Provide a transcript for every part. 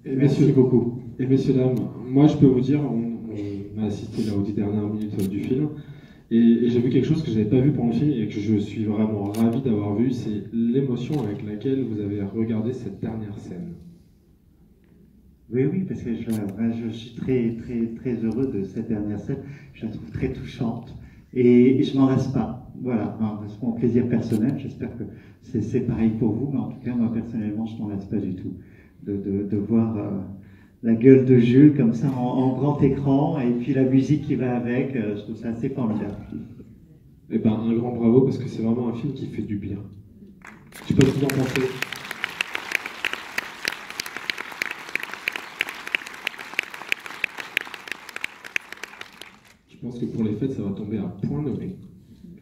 Merci beaucoup. Et messieurs, dames, moi je peux vous dire, on a assisté là aux 10 dernières minutes du film, et j'ai vu quelque chose que je n'avais pas vu pendant le film et que je suis vraiment ravi d'avoir vu, c'est l'émotion avec laquelle vous avez regardé cette dernière scène. Oui, oui, parce que je suis très, très, très heureux de cette dernière scène. Je la trouve très touchante et je m'en lasse pas. Voilà, c'est mon plaisir personnel. J'espère que c'est pareil pour vous, mais en tout cas, moi personnellement, je m'en lasse pas du tout de voir la gueule de Jules comme ça en grand écran et puis la musique qui va avec. Je trouve ça assez formidable. Eh ben, un grand bravo parce que c'est vraiment un film qui fait du bien. Je sais pas ce que vous en pensez. Je pense que pour les fêtes, ça va tomber à point nommé.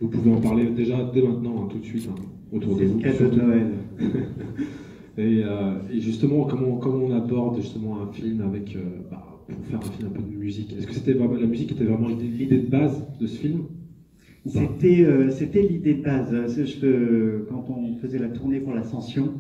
Vous pouvez en parler déjà dès maintenant, tout de suite, autour de vous. C'est le cadeau de Noël. Et justement, comment on aborde justement un film avec, pour faire un film un peu de musique. Est-ce que c'était vraiment, la musique était vraiment l'idée de base de ce film? C'était l'idée de base. Quand on faisait la tournée pour l'Ascension,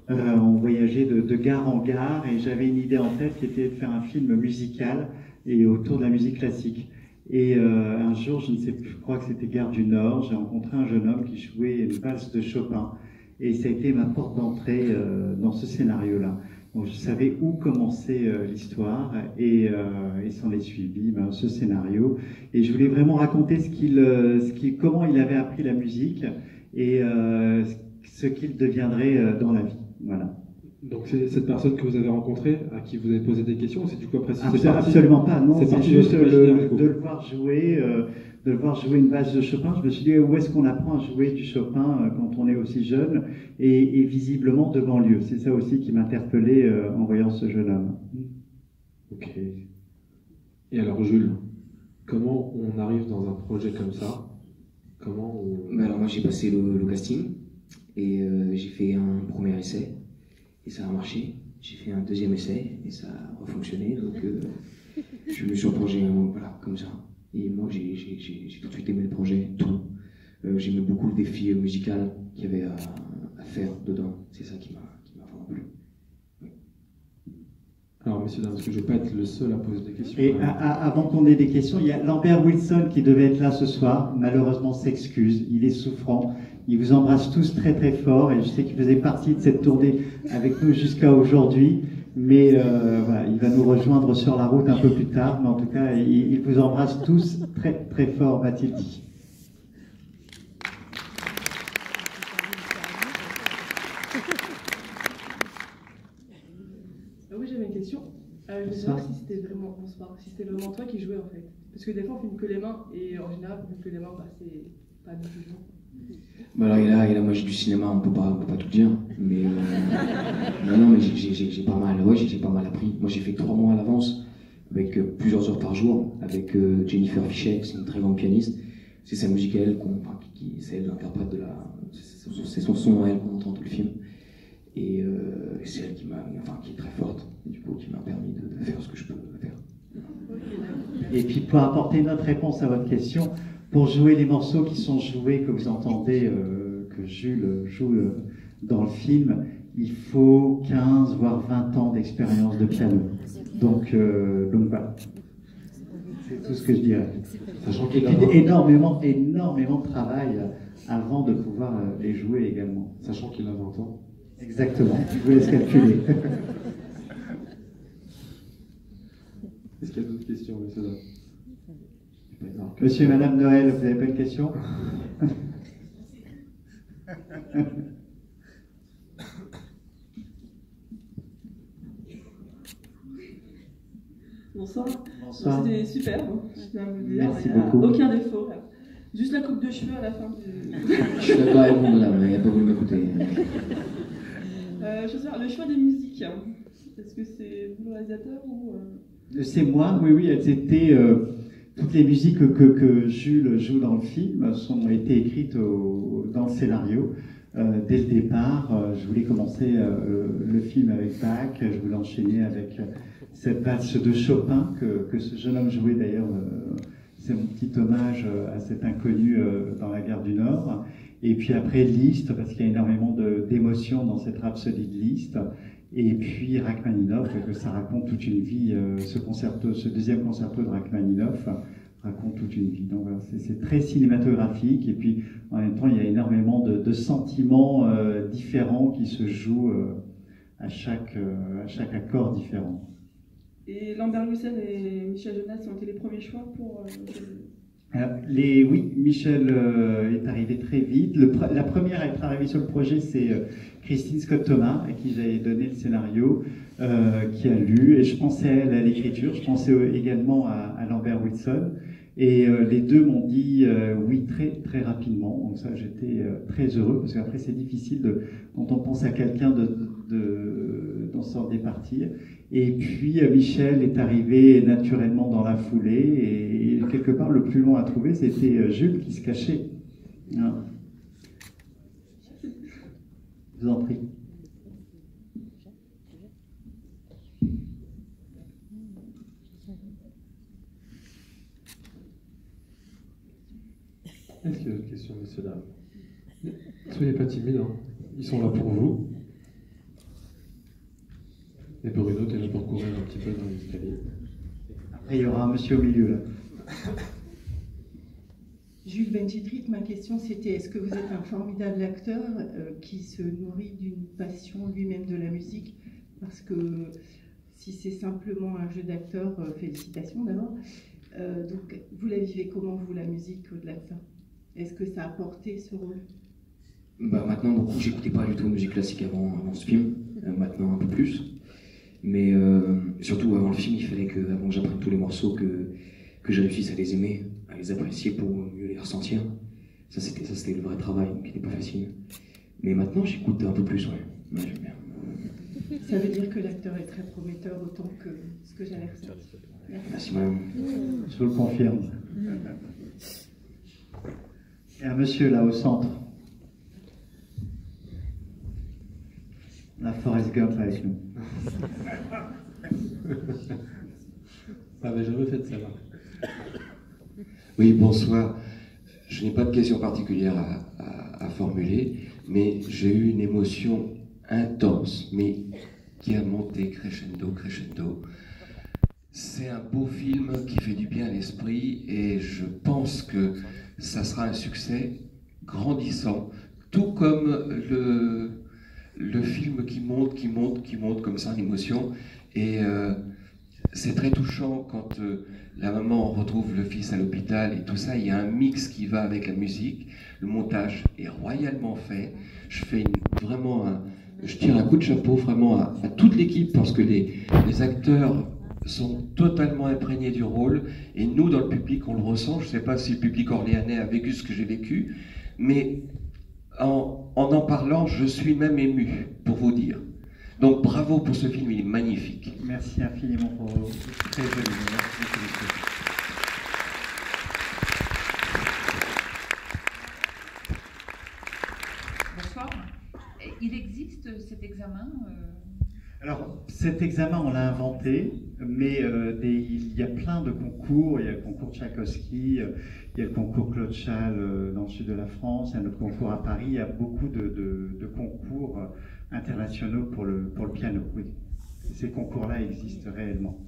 on voyageait de gare en gare et j'avais une idée en tête qui était de faire un film musical et autour de la musique classique. Et un jour, je ne sais plus, je crois que c'était Gare du Nord, j'ai rencontré un jeune homme qui jouait une valse de Chopin. Et ça a été ma porte d'entrée dans ce scénario-là. Donc je savais où commençait l'histoire et s'en est suivi ce scénario. Et je voulais vraiment raconter comment il avait appris la musique et ce qu'il deviendrait dans la vie. Voilà. Donc c'est cette personne que vous avez rencontrée, à qui vous avez posé des questions, c'est du coup après Absolument pas, non, c'est juste de le voir jouer une valse de Chopin. Je me suis dit, où est-ce qu'on apprend à jouer du Chopin quand on est aussi jeune et visiblement de banlieue. C'est ça aussi qui m'interpellait en voyant ce jeune homme. Ok. Et alors Jules, comment on arrive dans un projet comme ça? Alors moi j'ai passé le casting et j'ai fait un premier essai. Et ça a marché. J'ai fait un deuxième essai et ça a refonctionné. Donc je me suis replongé voilà, comme ça. Et moi j'ai tout de suite aimé le projet, tout. J'aimais beaucoup le défi musical qu'il y avait à faire dedans. C'est ça qui m'a vraiment plu. Oui. Alors messieurs, dames, parce que je ne vais pas être le seul à poser des questions. Et avant qu'on ait des questions, il y a Lambert Wilson qui devait être là ce soir. Malheureusement s'excuse, il est souffrant. Il vous embrasse tous très très fort et je sais qu'il faisait partie de cette tournée avec nous jusqu'à aujourd'hui. Mais voilà, il va nous rejoindre sur la route un peu plus tard. Mais en tout cas, il vous embrasse tous très très fort, m'a-t-il dit. Oui, j'avais une question. Je voulais savoir si c'était vraiment toi qui jouais en fait. Parce que des fois on filme que les mains et en général on filme que les mains, c'est pas du tout. Alors, il y a la magie du cinéma, on peut pas tout dire, mais non, mais j'ai pas mal appris. Moi, j'ai fait 3 mois à l'avance, avec plusieurs heures par jour, avec Jennifer Fischer, c'est une très grande pianiste. C'est sa musique à elle, c'est elle l'interprète c'est son son à elle qu'on entend tout le film. Et c'est elle qui est très forte, et du coup, qui m'a permis de faire ce que je peux faire. Et puis, pour apporter notre réponse à votre question, pour jouer les morceaux qui sont joués, que vous entendez, que Jules joue dans le film, il faut 15 voire 20 ans d'expérience de piano. Donc voilà. C'est tout ce que je dirais. Et puis énormément de travail avant de pouvoir les jouer également. Sachant qu'il a 20 ans. Exactement, je vous laisse calculer. Est-ce qu'il y a d'autres questions, messieurs? Monsieur et Madame Noël, vous n'avez pas une question? Bonsoir. Bonsoir. C'était super, je tiens à vous dire. Merci il n'y a beaucoup. aucun défaut. Là. Juste la coupe de cheveux à la fin. Je suis d'accord avec vous, madame, il n'y a pas voulu m'écouter. Je veux savoir, le choix des musiques, est-ce que c'est vous le réalisateur ou C'est moi, oui, elles étaient... toutes les musiques que Jules joue dans le film ont été écrites dans le scénario. Dès le départ, je voulais commencer le film avec Bach, je voulais enchaîner avec cette valse de Chopin que ce jeune homme jouait d'ailleurs. C'est mon petit hommage à cet inconnu dans la gare du Nord. Et puis après Liszt, parce qu'il y a énormément d'émotions dans cette rhapsodie de Liszt. Et puis Rachmaninoff, que ça raconte toute une vie. Ce deuxième concerto de Rachmaninoff raconte toute une vie. Donc voilà, c'est très cinématographique. Et puis en même temps, il y a énormément de sentiments différents qui se jouent à chaque accord différent. Et Lambert Wilson et Michel Jonas ont été les premiers choix pour... Oui, Michel est arrivé très vite. La première à être arrivée sur le projet, c'est Christine Scott-Thomas, à qui j'avais donné le scénario, qui a lu. Et je pensais à elle à l'écriture, je pensais également à Lambert Wilson. Et les deux m'ont dit oui très, très rapidement. Donc ça, j'étais très heureux, parce qu'après, c'est difficile, quand on pense à quelqu'un, d'en s'en départir. Et puis Michel est arrivé naturellement dans la foulée, et quelque part le plus long à trouver, c'était Jules qui se cachait. Hein. Je vous en prie. Est-ce qu'il y a d'autres questions, messieurs, dames? Soyez pas timides, hein. Ils sont là pour vous. Et Bruno, tu es là pour courir un petit peu dans l'escalier. Après, il y aura un monsieur au milieu, là. Jules Benjitrit, ma question c'était, est-ce que vous êtes un formidable acteur qui se nourrit d'une passion lui-même de la musique? Parce que si c'est simplement un jeu d'acteur, félicitations d'abord. Donc, vous la vivez comment, vous, la musique, au-delà de ça? Est-ce que ça a porté ce rôle? Maintenant, beaucoup, j'écoutais pas du tout de musique classique avant ce film, maintenant un peu plus. Mais surtout avant le film, il fallait que, avant que j'apprenne tous les morceaux, que je réussisse à les aimer, à les apprécier pour mieux les ressentir. Ça c'était le vrai travail, qui n'était pas facile. Mais maintenant, j'écoute un peu plus, ouais j'aime bien. Ça veut dire que l'acteur est très prometteur, autant que ce que j'allais ressentir. Merci madame. Je vous le confirme. Il y a un monsieur là au centre. La Forrest Gump avec nous. Ah ben j'avais fait celle-là. Oui, bonsoir. Je n'ai pas de question particulière à formuler, mais j'ai eu une émotion intense, mais qui a monté crescendo. C'est un beau film qui fait du bien à l'esprit et je pense que ça sera un succès grandissant, tout comme le film qui monte comme ça en émotion. Et c'est très touchant quand la maman retrouve le fils à l'hôpital et tout ça. Il y a un mix qui va avec la musique. Le montage est royalement fait. Je tire un coup de chapeau vraiment à toute l'équipe parce que les acteurs sont totalement imprégnés du rôle et nous dans le public on le ressent. Je ne sais pas si le public orléanais a vécu ce que j'ai vécu, mais en parlant je suis même ému pour vous dire. Donc bravo pour ce film, il est magnifique. Merci infiniment pour vos très joli. Merci beaucoup. Bonsoir. Il existe cet examen Alors, cet examen, on l'a inventé, mais il y a plein de concours. Il y a le concours Tchaïkovski, il y a le concours Claude Chal dans le sud de la France, il y a notre concours à Paris. Il y a beaucoup de concours internationaux pour le piano, oui. Ces concours-là existent réellement.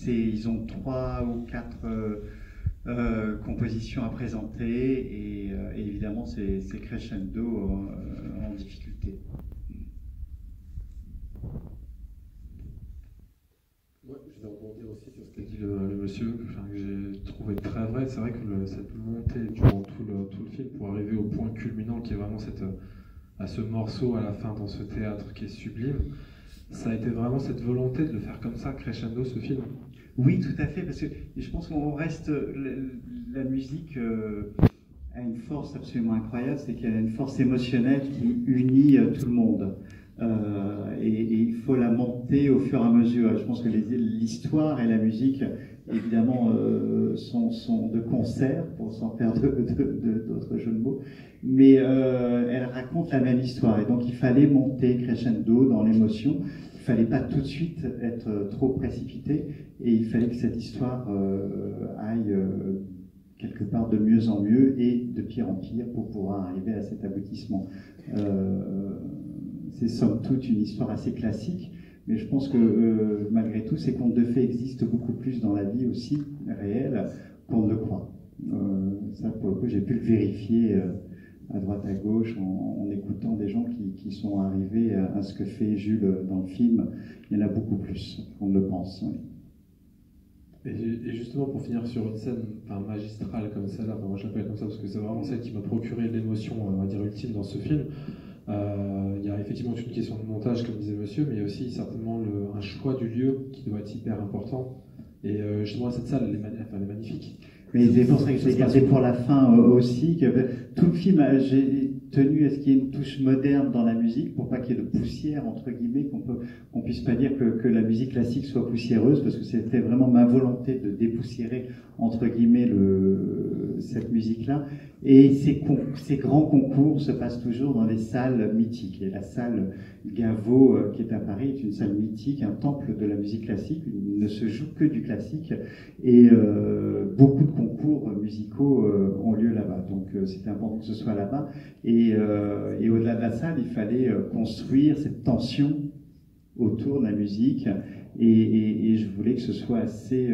Ils ont 3 ou 4 compositions à présenter et évidemment c'est crescendo en difficulté. Ouais, je vais rebondir aussi sur ce qu'a dit le monsieur, que j'ai trouvé très vrai. C'est vrai que cette montée durant tout le film pour arriver au point culminant qui est vraiment à ce morceau à la fin dans ce théâtre qui est sublime, ça a été vraiment cette volonté de le faire comme ça, crescendo, ce film. Oui, tout à fait, parce que je pense qu'on reste... La musique a une force absolument incroyable, c'est qu'elle a une force émotionnelle qui unit tout le monde. Et il faut la monter au fur et à mesure. Je pense que l'histoire et la musique évidemment, sont de concert, pour s'en faire d'autres jeux de mots, mais elle raconte la même histoire. Et donc il fallait monter crescendo dans l'émotion, il fallait pas tout de suite être trop précipité, et il fallait que cette histoire aille quelque part de mieux en mieux et de pire en pire pour pouvoir arriver à cet aboutissement. C'est somme toute une histoire assez classique, mais je pense que malgré tout, ces contes de fées existent beaucoup plus dans la vie aussi réelle qu'on ne le croit. Ça, pour le coup, j'ai pu le vérifier à droite à gauche en écoutant des gens qui sont arrivés à ce que fait Jules dans le film. Il y en a beaucoup plus qu'on ne le pense. Oui. Et justement, pour finir sur une scène magistrale comme celle-là, moi je l'appelle comme ça parce que c'est vraiment celle qui m'a procuré l'émotion, on va dire, ultime dans ce film. Il y a effectivement une question de montage, comme disait monsieur, mais il y a aussi certainement un choix du lieu qui doit être hyper important. Et justement, cette salle, elle est magnifique. Mais c'est pour ça que je l'ai gardé pour la fin aussi. Que tout le film, j'ai tenu à ce qu'il y ait une touche moderne dans la musique, pour pas qu'il y ait de poussière, entre guillemets, qu'on puisse pas dire que la musique classique soit poussiéreuse, parce que c'était vraiment ma volonté de dépoussiérer, entre guillemets, cette musique-là. Et ces grands concours se passent toujours dans des salles mythiques. Et la salle Gaveau, qui est à Paris, est une salle mythique, un temple de la musique classique. Il ne se joue que du classique. Et beaucoup de concours musicaux ont lieu là-bas. Donc c'était important que ce soit là-bas. Et au-delà de la salle, il fallait construire cette tension autour de la musique. Et je voulais que ce soit assez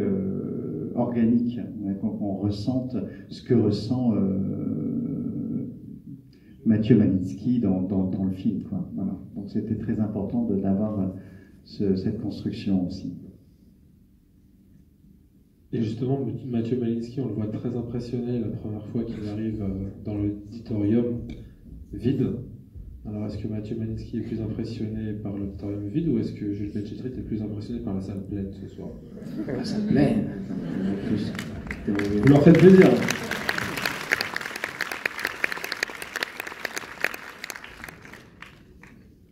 organique, qu'on ressente ce que ressent Mathieu Malinsky dans le film, quoi. Voilà. Donc c'était très important d'avoir cette construction aussi. Et justement, Mathieu Malinsky, on le voit très impressionné la première fois qu'il arrive dans l'auditorium vide. Alors, est-ce que Mathieu Malinsky est plus impressionné par l'auditorium vide ou est-ce que Jules Belchétrit est plus impressionné par la salle pleine ce soir? La salle pleine. Vous leur faites plaisir.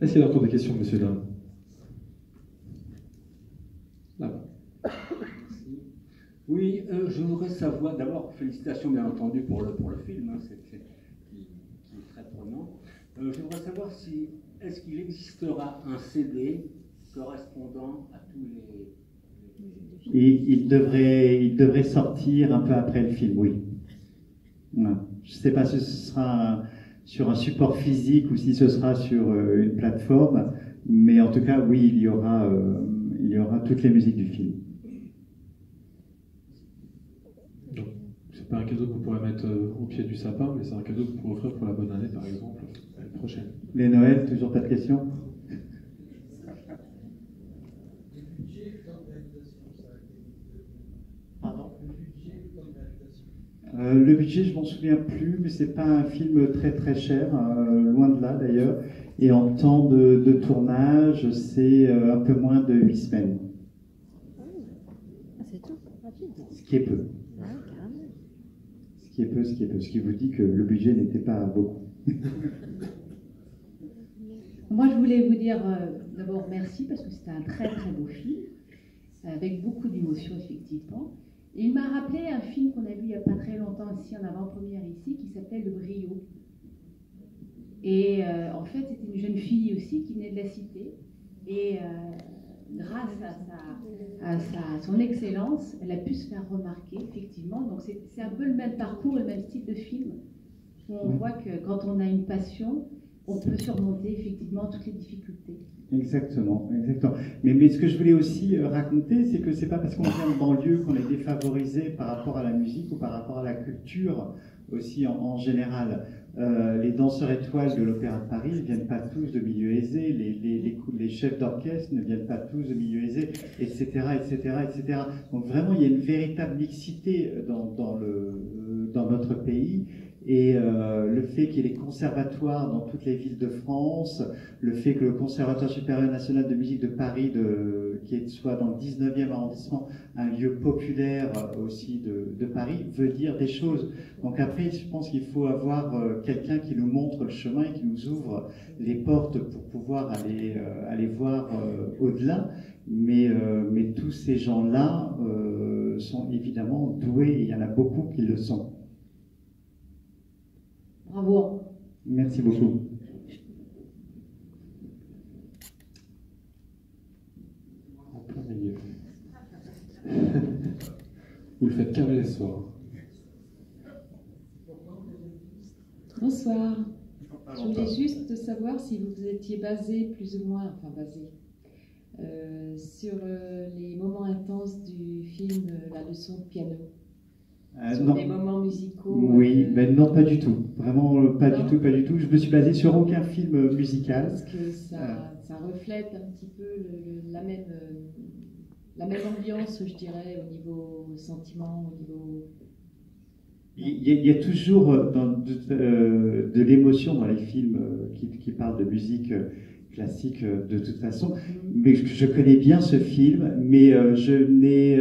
Est-ce qu'il y a encore des questions, monsieur Dame? Là-bas. Oui, je voudrais savoir, d'abord, félicitations bien entendu pour le film, hein, qui est très prenant. Je voudrais savoir est-ce qu'il existera un CD correspondant à tous les... Et il devrait sortir un peu après le film, oui. Ouais. Je ne sais pas si ce sera sur un support physique ou si ce sera sur une plateforme, mais en tout cas, oui, il y aura toutes les musiques du film. C'est pas un cadeau que vous pourrez mettre au pied du sapin, mais c'est un cadeau que vous pourrez offrir pour la bonne année, par exemple, l'année prochaine. Les Noëls, toujours pas de questions? Pardon? Le budget, je m'en souviens plus, mais c'est pas un film très très cher, loin de là d'ailleurs. Et en temps de tournage, c'est un peu moins de 8 semaines. C'est tout, rapide. Ce qui est peu. Ce qui vous dit que le budget n'était pas beaucoup. Moi, je voulais vous dire d'abord merci parce que c'était un très très beau film, avec beaucoup d'émotions effectivement. Et il m'a rappelé un film qu'on a vu il n'y a pas très longtemps ici, en avant-première ici, qui s'appelait Le Brio. Et en fait, c'était une jeune fille aussi qui venait de la cité. Et grâce à son excellence, elle a pu se faire remarquer, effectivement. Donc c'est un peu le même parcours, le même style de film, où on voit que quand on a une passion, on peut surmonter effectivement toutes les difficultés. Exactement. Mais ce que je voulais aussi raconter, c'est que c'est pas parce qu'on vient en banlieue qu'on est défavorisé par rapport à la musique ou par rapport à la culture aussi en général. Les danseurs étoiles de l'Opéra de Paris ne viennent pas tous de milieux aisés, les chefs d'orchestre ne viennent pas tous de milieux aisés, etc., etc. Donc vraiment, il y a une véritable mixité dans notre pays. Et le fait qu'il y ait des conservatoires dans toutes les villes de France, le fait que le Conservatoire supérieur national de musique de Paris, qui soit dans le 19e arrondissement, un lieu populaire aussi de Paris, veut dire des choses. Donc après, je pense qu'il faut avoir quelqu'un qui nous montre le chemin et qui nous ouvre les portes pour pouvoir aller voir au-delà. Mais tous ces gens-là sont évidemment doués, et il y en a beaucoup qui le sont. Bravo. Merci beaucoup. En plein milieu. Vous le faites qu'un les soirs. Bonsoir. Je voulais juste savoir si vous étiez basé plus ou moins, sur les moments intenses du film La leçon de piano. Sur Non. les moments musicaux. Oui, mais non, pas du tout. Vraiment, pas du tout, pas du tout. Je me suis basé sur aucun film musical. Parce que ça reflète un petit peu la même ambiance, je dirais, au niveau sentiment, au niveau... Il y a toujours de l'émotion dans les films qui parlent de musique classique de toute façon. Mais je connais bien ce film, mais je n'ai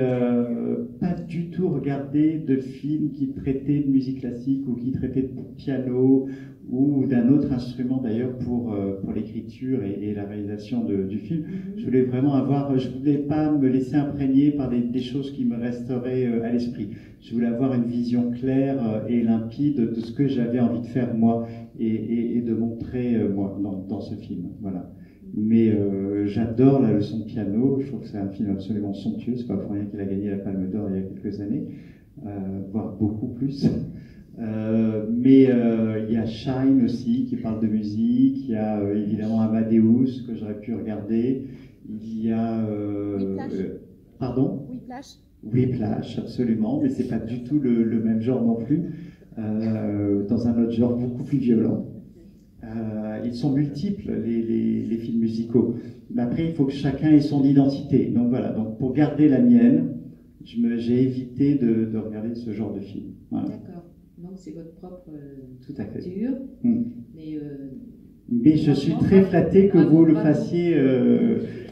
pas du tout regardé de film qui traitait de musique classique ou qui traitait de piano ou d'un autre instrument d'ailleurs pour l'écriture et la réalisation du film. Je voulais vraiment je voulais pas me laisser imprégner par des choses qui me resteraient à l'esprit. Je voulais avoir une vision claire et limpide de ce que j'avais envie de faire moi et de montrer moi dans ce film. Voilà. Mais j'adore La leçon de piano. Je trouve que c'est un film absolument somptueux. C'est pas pour rien qu'il a gagné la Palme d'Or il y a quelques années, voire beaucoup plus. Mais il y a Shine aussi qui parle de musique. Il y a évidemment Amadeus que j'aurais pu regarder. Il y a pardon. Whiplash, absolument, mais c'est pas du tout le même genre non plus. Dans un autre genre beaucoup plus violent. Ils sont multiples les films musicaux. Mais après, il faut que chacun ait son identité. Donc voilà. Donc pour garder la mienne, j'ai évité de regarder ce genre de film. Voilà. D'accord. Donc c'est votre propre Tout à fait. culture. Mais je suis très flatté que vous le fassiez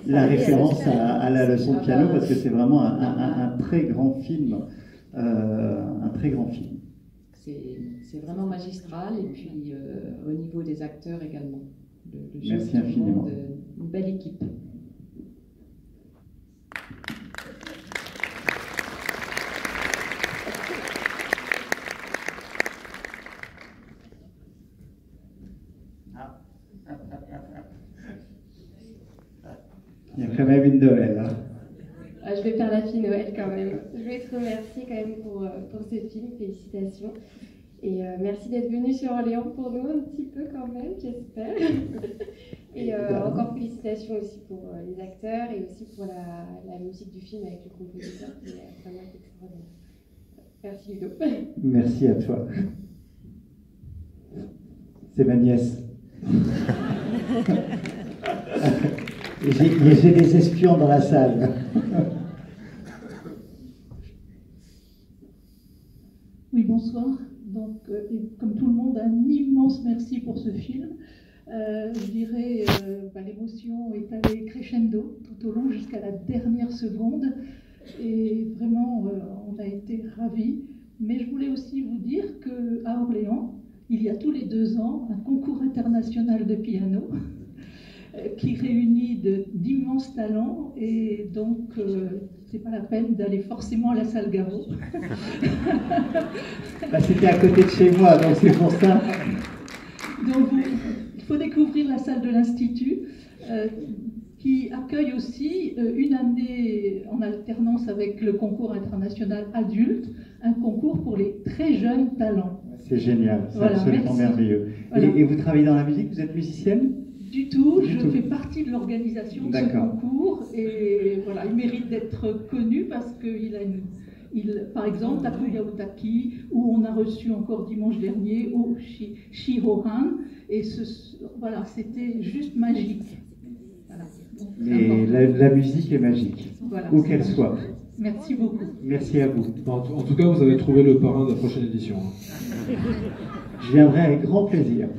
la référence à La leçon de piano parce que c'est vraiment un très grand film. Un très grand film. C'est vraiment magistral et puis au niveau des acteurs également. Le jeu Merci de tout le infiniment. monde, une belle équipe. Il y a quand même une Noël. Hein. Je vais faire la fille Noël quand même. Je voulais te remercier quand même pour ce film, félicitations. Et merci d'être venu sur Orléans pour nous un petit peu quand même, j'espère. Et encore félicitations aussi pour les acteurs et aussi pour la musique du film avec le compositeur qui est vraiment extraordinaire. Merci Ludo. Merci à toi. C'est ma nièce. J'ai des espions dans la salle. Oui, bonsoir. Donc, comme tout le monde, un immense merci pour ce film. Je dirais, l'émotion est allée crescendo tout au long jusqu'à la dernière seconde. Et vraiment, on a été ravis. Mais je voulais aussi vous dire qu'à Orléans, il y a tous les 2 ans un concours international de piano qui réunit d'immenses talents. Et donc, c'est pas la peine d'aller forcément à la salle Garot. C'était à côté de chez moi, donc c'est pour ça. Donc, il faut découvrir la salle de l'Institut, qui accueille aussi une année en alternance avec le concours international adulte, un concours pour les très jeunes talents. C'est génial, c'est voilà, absolument merci. merveilleux. Voilà. Et vous travaillez dans la musique, vous êtes musicienne? Du tout, je fais partie de l'organisation de ce concours et voilà, il mérite d'être connu parce qu'il a par exemple, Takuya Utaki, où on a reçu encore dimanche dernier, au Shihohan, et voilà, c'était juste magique. Voilà. Et la musique est magique, voilà, où qu'elle soit. Merci beaucoup. Merci à vous. En tout cas, vous avez trouvé le parrain de la prochaine édition. Je viendrai avec grand plaisir.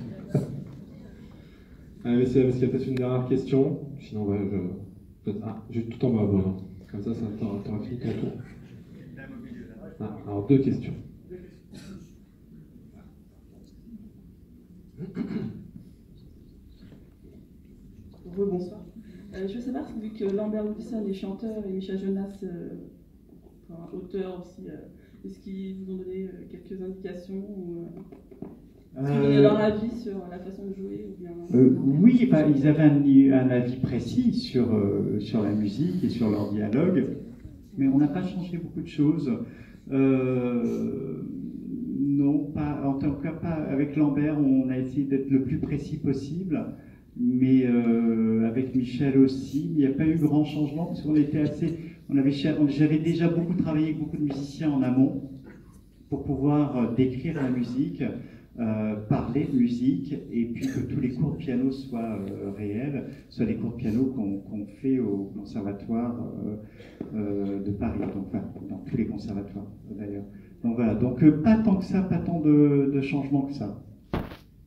Allez, est-ce qu'il y a peut-être une dernière question? Sinon, juste tout en bas, Bruno. Comme ça t'auras fini ton tour. Alors, 2 questions. Bonsoir. Je veux savoir, vu que Lambert Wilson est chanteur et Michel Jonas enfin, auteur aussi, est-ce qu'ils vous ont donné quelques indications ou est-ce qu'ils ont donné leur avis sur la façon de jouer ou bien... Oui, bah, ils avaient un avis précis sur la musique et sur leur dialogue, mais on n'a pas changé beaucoup de choses. Non, pas, en tout cas pas avec Lambert, on a essayé d'être le plus précis possible, mais avec Michel aussi, il n'y a pas eu grand changement parce qu'on était assez... J'avais déjà beaucoup travaillé avec beaucoup de musiciens en amont pour pouvoir décrire la musique, parler de musique, et puis que tous les cours de piano soient réels, soit les cours de piano qu'on fait au conservatoire de Paris, donc enfin, dans tous les conservatoires d'ailleurs. Donc voilà, donc pas tant que ça, pas tant de changements que ça.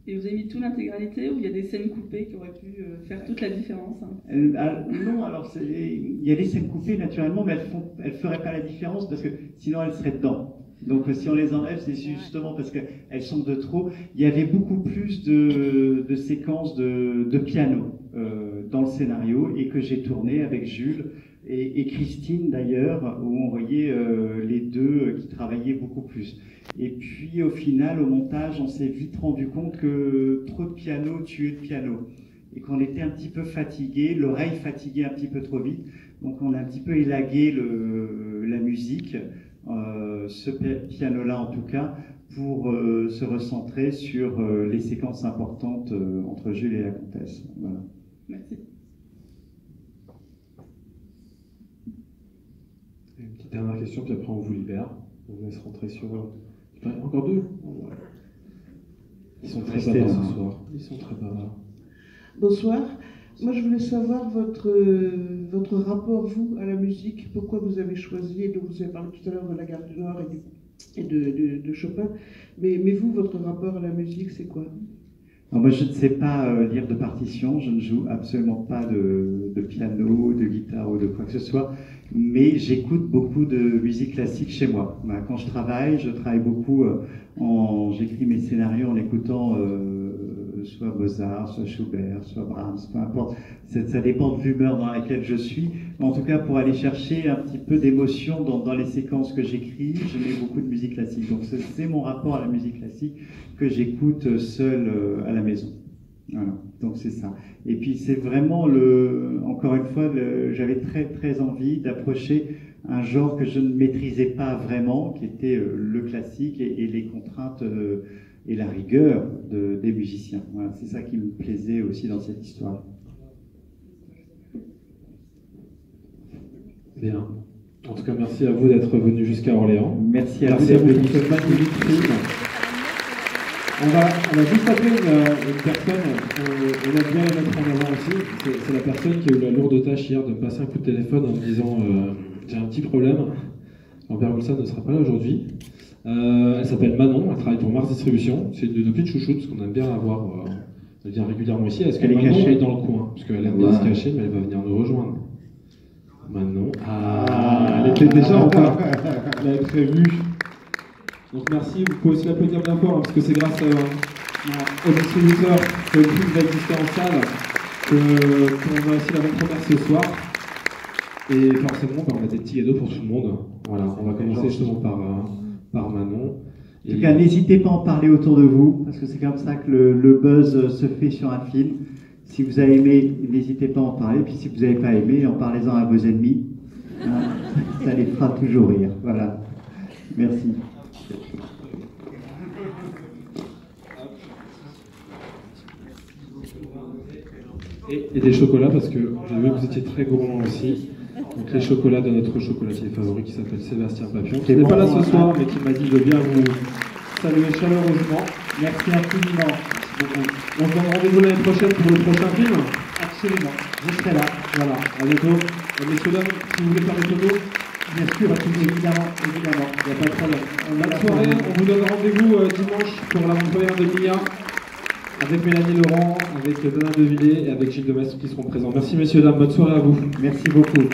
Et vous avez mis toute l'intégralité ou il y a des scènes coupées qui auraient pu faire toute la différence Non, alors il y a des scènes coupées naturellement, mais elles ne feraient pas la différence parce que sinon elles seraient dedans. Donc si on les enlève, c'est justement parce qu'elles sont de trop. Il y avait beaucoup plus de séquences de piano dans le scénario et que j'ai tourné avec Jules et Christine d'ailleurs, où on voyait les deux qui travaillaient beaucoup plus. Et puis au final, au montage, on s'est vite rendu compte que trop de piano tuait le piano et qu'on était un petit peu fatigué, l'oreille fatiguait un petit peu trop vite. Donc on a un petit peu élagué la musique, ce piano-là en tout cas, pour se recentrer sur les séquences importantes entre Jules et la comtesse. Voilà. Merci. Une petite dernière question, puis après on vous libère. On vous laisse rentrer sur... Encore deux? Ils sont très bavards ce soir. Ils sont très bavards. Bonsoir. Moi, je voulais savoir votre rapport, vous, à la musique. Pourquoi vous avez choisi, donc vous avez parlé tout à l'heure de la Gare du Nord et de Chopin, mais vous, votre rapport à la musique, c'est quoi? Alors moi, je ne sais pas lire de partition, je ne joue absolument pas de piano, de guitare ou de quoi que ce soit, mais j'écoute beaucoup de musique classique chez moi. Quand je travaille beaucoup j'écris mes scénarios en écoutant soit Mozart, soit Schubert, soit Brahms, peu importe. Ça dépend de l'humeur dans laquelle je suis. Mais en tout cas, pour aller chercher un petit peu d'émotion dans les séquences que j'écris, je mets beaucoup de musique classique. Donc c'est mon rapport à la musique classique que j'écoute seul à la maison. Voilà, donc c'est ça. Et puis c'est vraiment, encore une fois, j'avais très très envie d'approcher un genre que je ne maîtrisais pas vraiment, qui était le classique et les contraintes et la rigueur des musiciens. Voilà, c'est ça qui me plaisait aussi dans cette histoire. Bien. En tout cas, merci à vous d'être venu jusqu'à Orléans. Merci à vous pour ce magnifique film. On va juste appeler une personne, on a bien la mettre en avant aussi. C'est la personne qui a eu la lourde tâche hier de me passer un coup de téléphone en me disant j'ai un petit problème. Lambert Wilson ne sera pas là aujourd'hui. Elle s'appelle Manon, elle travaille pour Mars Distribution. C'est une de nos petites chouchoutes, parce qu'on aime bien la voir. Elle vient régulièrement ici. Est-ce que Manon est dans le coin? Parce qu'elle aime bien se cacher, mais elle va venir nous rejoindre. Manon. Elle était déjà en retard. Elle avait prévu. Donc merci, vous pouvez aussi l'applaudir bien fort, parce que c'est grâce au distributeur que le film va exister en salle qu'on a aussi la première ce soir. Et forcément, on a des petits cadeaux pour tout le monde. Voilà, on va commencer justement par Manon. En tout cas, n'hésitez pas à en parler autour de vous, parce que c'est comme ça que le buzz se fait sur un film. Si vous avez aimé, n'hésitez pas à en parler. Puis si vous n'avez pas aimé, en parlez-en à vos ennemis. Ça les fera toujours rire. Voilà. Merci. Et des chocolats, parce que j'ai vu que vous étiez très gourmand aussi. Donc les chocolats de notre chocolatier favori qui s'appelle Sébastien Papillon, qui n'est pas là ce soir, mais qui m'a dit de bien vous saluer chaleureusement. Merci infiniment. On se donne rendez-vous l'année prochaine pour le prochain film. Absolument, je serai là. Voilà, à bientôt. Messieurs, dames, si vous voulez faire des photos, bien sûr, évidemment, il n'y a pas de problème. Bonne soirée, on vous donne rendez-vous dimanche pour l'avant-première de Mia, avec Mélanie Laurent, avec Dana Devillers et avec Gilles Demestre qui seront présents. Merci messieurs, dames, bonne soirée à vous. Merci beaucoup.